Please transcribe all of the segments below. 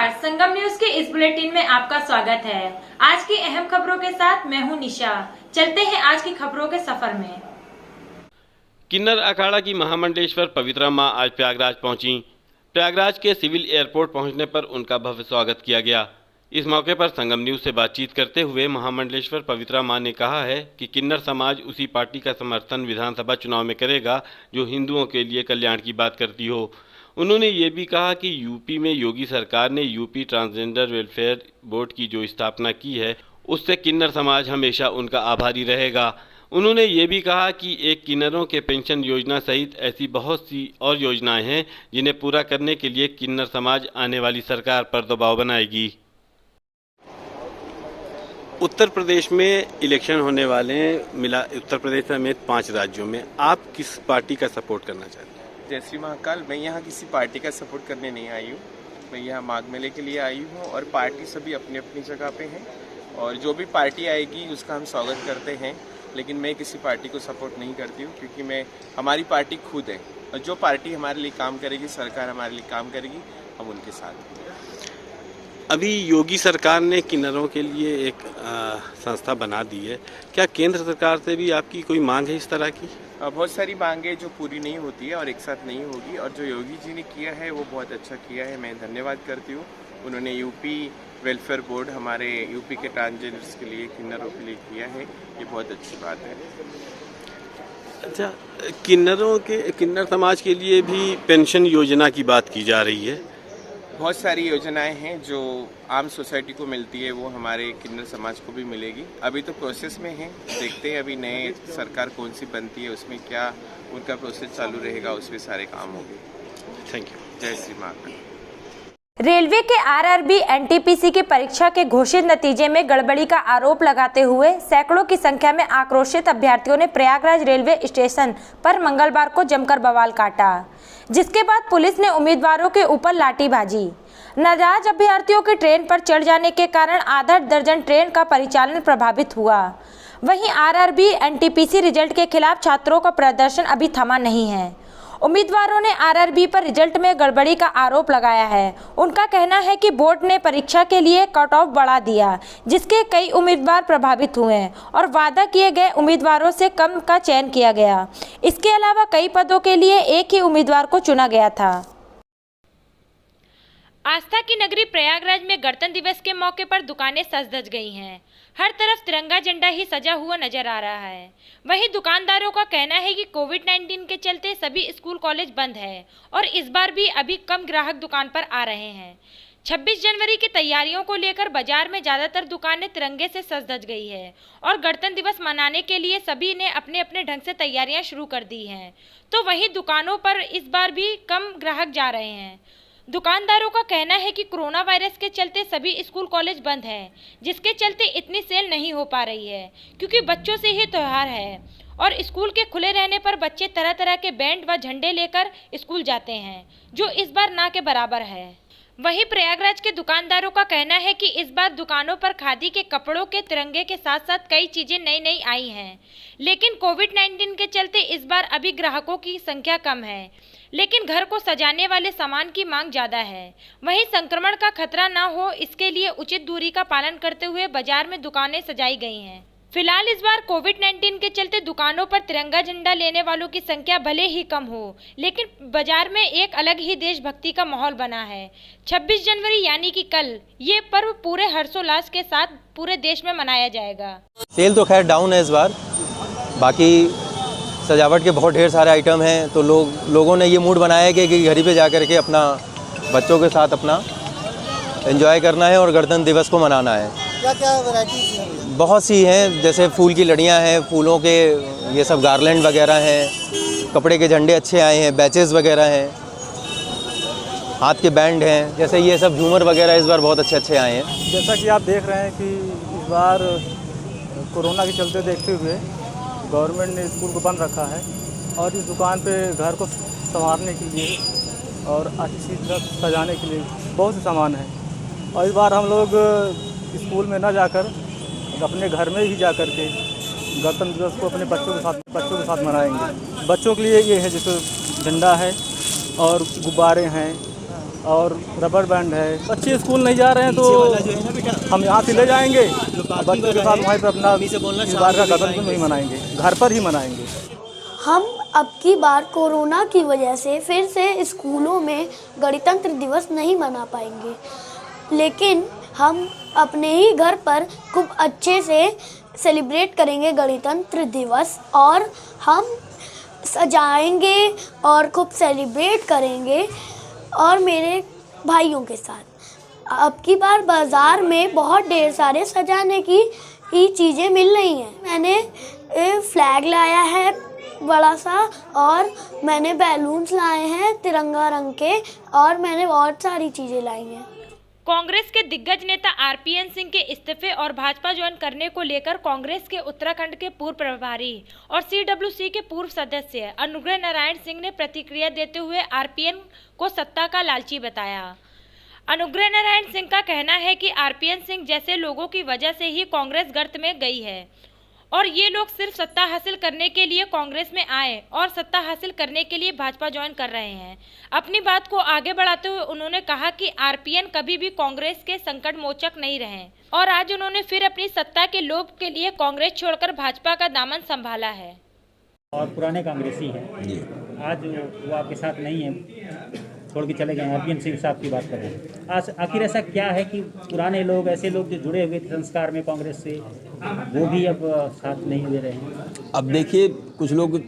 नमस्कार, संगम न्यूज के इस बुलेटिन में आपका स्वागत है। आज की अहम खबरों के साथ मैं हूं निशा। चलते हैं आज की खबरों के सफर में। किन्नर अखाड़ा की महामंडलेश्वर पवित्रा मां आज प्रयागराज पहुंची। प्रयागराज के सिविल एयरपोर्ट पहुंचने पर उनका भव्य स्वागत किया गया। इस मौके पर संगम न्यूज से बातचीत करते हुए महामंडलेश्वर पवित्रा मां ने कहा है कि किन्नर समाज उसी पार्टी का समर्थन विधानसभा चुनाव में करेगा जो हिंदुओं के लिए कल्याण की बात करती हो। उन्होंने ये भी कहा कि यूपी में योगी सरकार ने यूपी ट्रांसजेंडर वेलफेयर बोर्ड की जो स्थापना की है उससे किन्नर समाज हमेशा उनका आभारी रहेगा। उन्होंने ये भी कहा कि एक किन्नरों के पेंशन योजना सहित ऐसी बहुत सी और योजनाएं हैं जिन्हें पूरा करने के लिए किन्नर समाज आने वाली सरकार पर दबाव बनाएगी। उत्तर प्रदेश में इलेक्शन होने वाले हैं, मिला उत्तर प्रदेश समेत 5 राज्यों में। आप किस पार्टी का सपोर्ट करना चाहते हैं? जय श्री महाकाल। मैं यहाँ किसी पार्टी का सपोर्ट करने नहीं आई हूँ। मैं यहाँ माघ मेले के लिए आई हूँ और पार्टी सभी अपनी अपनी जगह पे हैं और जो भी पार्टी आएगी उसका हम स्वागत करते हैं। लेकिन मैं किसी पार्टी को सपोर्ट नहीं करती हूँ क्योंकि हमारी पार्टी खुद है और जो पार्टी हमारे लिए काम करेगी, सरकार हमारे लिए काम करेगी, हम उनके साथ हैं। अभी योगी सरकार ने किन्नरों के लिए एक संस्था बना दी है। क्या केंद्र सरकार से भी आपकी कोई मांग है इस तरह की? बहुत सारी मांगें जो पूरी नहीं होती है और एक साथ नहीं होगी और जो योगी जी ने किया है वो बहुत अच्छा किया है। मैं धन्यवाद करती हूँ। उन्होंने यूपी वेलफेयर बोर्ड हमारे यूपी के ट्रांसजेंडर्स के लिए, किन्नरों के लिए किया है, ये बहुत अच्छी बात है। अच्छा, किन्नर समाज के लिए भी पेंशन योजना की बात की जा रही है। बहुत सारी योजनाएं हैं जो आम सोसाइटी को मिलती है वो हमारे किन्नर समाज को भी मिलेगी। अभी तो प्रोसेस में है, देखते हैं अभी नए सरकार कौन सी बनती है उसमें क्या उनका प्रोसेस चालू रहेगा, उसमें सारे काम होंगे। Thank you. जय श्री महाकाल। रेलवे के आरआरबी एनटीपीसी की परीक्षा के घोषित नतीजे में गड़बड़ी का आरोप लगाते हुए सैकड़ों की संख्या में आक्रोशित अभ्यर्थियों ने प्रयागराज रेलवे स्टेशन पर मंगलवार को जमकर बवाल काटा, जिसके बाद पुलिस ने उम्मीदवारों के ऊपर लाठीबाजी। नाराज अभ्यर्थियों के ट्रेन पर चढ़ जाने के कारण आधा दर्जन ट्रेन का परिचालन प्रभावित हुआ। वहीं आरआरबी एनटीपीसी रिजल्ट के खिलाफ छात्रों का प्रदर्शन अभी थमा नहीं है। उम्मीदवारों ने आरआरबी पर रिजल्ट में गड़बड़ी का आरोप लगाया है। उनका कहना है कि बोर्ड ने परीक्षा के लिए कट ऑफ बढ़ा दिया, जिसके कई उम्मीदवार प्रभावित हुए और वादा किए गए उम्मीदवारों से कम का चयन किया गया। इसके अलावा कई पदों के लिए एक ही उम्मीदवार को चुना गया था। आस्था की नगरी प्रयागराज में गणतंत्र दिवस के मौके पर दुकानें सज धज गई हैं। हर तरफ तिरंगा झंडा ही सजा हुआ नजर आ रहा है। वहीं दुकानदारों का कहना है कि कोविड-19 के चलते सभी स्कूल कॉलेज बंद है और इस बार भी अभी कम ग्राहक दुकान पर आ रहे हैं। 26 जनवरी की तैयारियों को लेकर बाजार में ज्यादातर दुकानें तिरंगे से सज धज गई है और गणतंत्र दिवस मनाने के लिए सभी ने अपने अपने ढंग से तैयारियां शुरू कर दी हैं। तो वहीं दुकानों पर इस बार भी कम ग्राहक जा रहे हैं। दुकानदारों का कहना है कि कोरोना वायरस के चलते सभी स्कूल कॉलेज बंद हैं, जिसके चलते इतनी सेल नहीं हो पा रही है क्योंकि बच्चों से ही त्यौहार है और स्कूल के खुले रहने पर बच्चे तरह तरह के बैंड व झंडे लेकर स्कूल जाते हैं, जो इस बार ना के बराबर है। वहीं प्रयागराज के दुकानदारों का कहना है कि इस बार दुकानों पर खादी के कपड़ों के तिरंगे के साथ साथ कई चीजें नई नई आई हैं, लेकिन कोविड-19 के चलते इस बार अभी ग्राहकों की संख्या कम है, लेकिन घर को सजाने वाले सामान की मांग ज्यादा है। वहीं संक्रमण का खतरा न हो इसके लिए उचित दूरी का पालन करते हुए बाजार में दुकानें सजाई गई हैं। फिलहाल इस बार कोविड-19 के चलते दुकानों पर तिरंगा झंडा लेने वालों की संख्या भले ही कम हो, लेकिन बाजार में एक अलग ही देशभक्ति का माहौल बना है। 26 जनवरी यानी कि कल ये पर्व पूरे हर्षोल्लास के साथ पूरे देश में मनाया जाएगा। सेल तो खैर डाउन है इस बार, बाकी सजावट के बहुत ढेर सारे आइटम हैं, तो लोगों ने ये मूड बनाया है कि घर पे जा कर के अपना बच्चों के साथ अपना एंजॉय करना है और गणतंत्र दिवस को मनाना है। क्या क्या वैरायटीज हैं? बहुत सी हैं, जैसे फूल की लड़ियाँ हैं, फूलों के ये सब गार्लैंड वगैरह हैं, कपड़े के झंडे अच्छे आए हैं, बैचेस वगैरह हैं, हाथ के बैंड हैं, जैसे ये सब झूमर वगैरह इस बार बहुत अच्छे अच्छे आए हैं। जैसा कि आप देख रहे हैं कि इस बार कोरोना के चलते देखते हुए गवर्नमेंट ने स्कूल को बंद रखा है और इस दुकान पे घर को संवारने के लिए और अच्छी तरह सजाने के लिए बहुत से सामान हैं। और इस बार हम लोग स्कूल में न जाकर अपने घर में ही जा कर के गणतंत्र दिवस को अपने बच्चों के साथ मनाएंगे। बच्चों के लिए ये है जैसे झंडा है और गुब्बारे हैं और रबर बैंड है। बच्चे स्कूल नहीं जा रहे हैं तो हम यहाँ से ले जाएंगे, बच्चों के साथ वहीं पर अपना इस बार का गणतंत्र नहीं मनाएंगे, घर पर ही मनाएंगे। हम अब की बार कोरोना की वजह से फिर से स्कूलों में गणतंत्र दिवस नहीं मना पाएंगे, लेकिन हम अपने ही घर पर खूब अच्छे से सेलिब्रेट करेंगे गणतंत्र दिवस, और हम सजाएंगे और खूब सेलिब्रेट करेंगे और मेरे भाइयों के साथ। अब की बार बाज़ार में बहुत ढेर सारे सजाने की ही चीज़ें मिल रही हैं। मैंने फ्लैग लाया है बड़ा सा, और मैंने बैलून्स लाए हैं तिरंगा रंग के, और मैंने बहुत सारी चीज़ें लाई हैं। कांग्रेस के दिग्गज नेता आरपीएन सिंह के इस्तीफे और भाजपा ज्वाइन करने को लेकर कांग्रेस के उत्तराखंड के पूर्व प्रभारी और सीडब्ल्यूसी के पूर्व सदस्य अनुग्रह नारायण सिंह ने प्रतिक्रिया देते हुए आरपीएन को सत्ता का लालची बताया। अनुग्रह नारायण सिंह का कहना है कि आरपीएन सिंह जैसे लोगों की वजह से ही कांग्रेस गर्त में गई है, और ये लोग सिर्फ सत्ता हासिल करने के लिए कांग्रेस में आए और सत्ता हासिल करने के लिए भाजपा ज्वाइन कर रहे हैं। अपनी बात को आगे बढ़ाते हुए उन्होंने कहा कि आरपीएन कभी भी कांग्रेस के संकट मोचक नहीं रहे, और आज उन्होंने फिर अपनी सत्ता के लोभ के लिए कांग्रेस छोड़कर भाजपा का दामन संभाला है। और पुराने कांग्रेसी हैं, आज वो आपके साथ नहीं है, छोड़ के चले गए। आरपीएन सिंह साहब की बात कर रहे हैं। आज आखिर ऐसा क्या है कि पुराने लोग, ऐसे लोग जो जुड़े हुए थे संस्कार में कांग्रेस से, वो भी अब साथ नहीं दे रहे हैं? अब देखिए, कुछ लोग,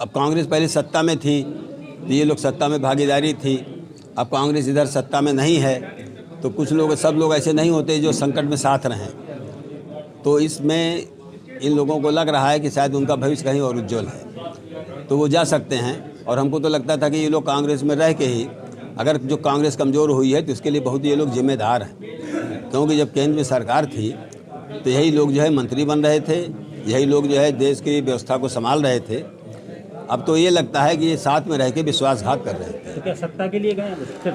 अब कांग्रेस पहले सत्ता में थी तो ये लोग सत्ता में भागीदारी थी, अब कांग्रेस इधर सत्ता में नहीं है तो कुछ लोग, सब लोग ऐसे नहीं होते जो संकट में साथ रहें। तो इसमें इन लोगों को लग रहा है कि शायद उनका भविष्य कहीं और उज्जवल है, तो वो जा सकते हैं। और हमको तो लगता था कि ये लोग कांग्रेस में रह के ही, अगर जो कांग्रेस कमज़ोर हुई है तो इसके लिए बहुत ये लोग जिम्मेदार हैं, क्योंकि जब केंद्र में सरकार थी तो यही लोग जो है मंत्री बन रहे थे, यही लोग जो है देश की व्यवस्था को संभाल रहे थे। अब तो ये लगता है कि ये साथ में रह के विश्वासघात कर रहे थे। तो क्या सत्ता के लिए गए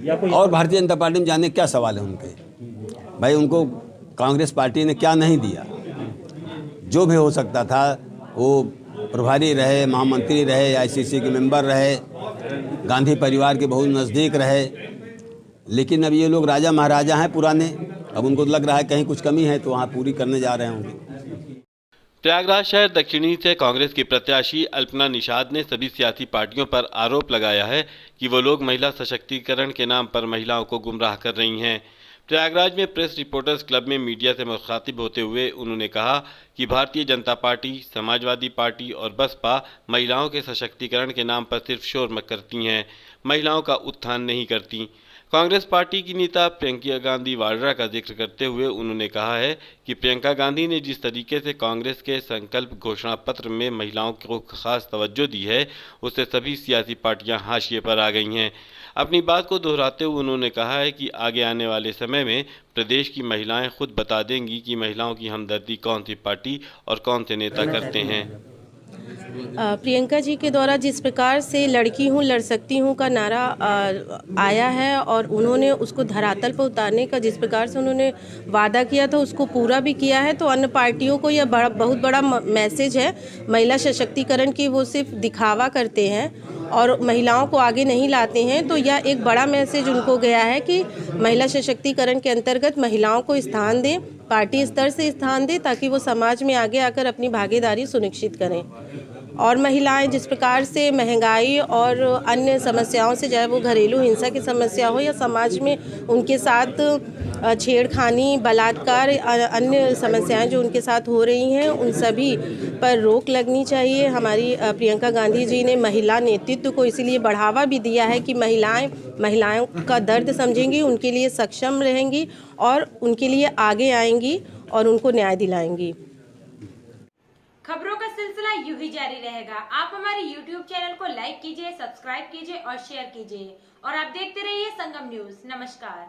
या कोई और भारतीय जनता पार्टी में जाने क्या सवाल है उनके? भाई, उनको कांग्रेस पार्टी ने क्या नहीं दिया? जो भी हो सकता था, वो प्रभारी रहे, महामंत्री रहे, आईसीसी के मेंबर रहे, गांधी परिवार के बहुत नज़दीक रहे, लेकिन अब ये लोग राजा महाराजा हैं पुराने, अब उनको लग रहा है कहीं कुछ कमी है तो वहाँ पूरी करने जा रहे होंगे। प्रयागराज शहर दक्षिणी से कांग्रेस की प्रत्याशी अल्पना निषाद ने सभी सियासी पार्टियों पर आरोप लगाया है कि वो लोग महिला सशक्तिकरण के नाम पर महिलाओं को गुमराह कर रही हैं। प्रयागराज में प्रेस रिपोर्टर्स क्लब में मीडिया से मुखातिब होते हुए उन्होंने कहा कि भारतीय जनता पार्टी, समाजवादी पार्टी और बसपा महिलाओं के सशक्तिकरण के नाम पर सिर्फ शोर करती हैं, महिलाओं का उत्थान नहीं करती। कांग्रेस पार्टी की नेता प्रियंका गांधी वाड्रा का जिक्र करते हुए उन्होंने कहा है कि प्रियंका गांधी ने जिस तरीके से कांग्रेस के संकल्प घोषणा पत्र में महिलाओं को खास तवज्जो दी है, उससे सभी सियासी पार्टियां हाशिए पर आ गई हैं। अपनी बात को दोहराते हुए उन्होंने कहा है कि आगे आने वाले समय में प्रदेश की महिलाएं खुद बता देंगी कि महिलाओं की हमदर्दी कौन सी पार्टी और कौन से नेता करते हैं। प्रियंका जी के द्वारा जिस प्रकार से लड़की हूँ लड़ सकती हूँ का नारा आया है और उन्होंने उसको धरातल पर उतारने का जिस प्रकार से उन्होंने वादा किया था उसको पूरा भी किया है, तो अन्य पार्टियों को यह बहुत बड़ा मैसेज है महिला सशक्तिकरण की। वो सिर्फ दिखावा करते हैं और महिलाओं को आगे नहीं लाते हैं, तो यह एक बड़ा मैसेज उनको गया है कि महिला सशक्तिकरण के अंतर्गत महिलाओं को स्थान दें, पार्टी स्तर से स्थान दें, ताकि वो समाज में आगे आकर अपनी भागीदारी सुनिश्चित करें। और महिलाएं जिस प्रकार से महंगाई और अन्य समस्याओं से, चाहे वो घरेलू हिंसा की समस्या हो या समाज में उनके साथ छेड़खानी, बलात्कार, अन्य समस्याएं जो उनके साथ हो रही हैं, उन सभी पर रोक लगनी चाहिए। हमारी प्रियंका गांधी जी ने महिला नेतृत्व को इसीलिए बढ़ावा भी दिया है कि महिलाओं का दर्द समझेंगी, उनके लिए सक्षम रहेंगी और उनके लिए आगे आएंगी और उनको न्याय दिलाएंगी। खबरों का सिलसिला यूं ही जारी रहेगा। आप हमारे YouTube चैनल को लाइक कीजिए, सब्सक्राइब कीजिए और शेयर कीजिए, और आप देखते रहिए संगम न्यूज। नमस्कार।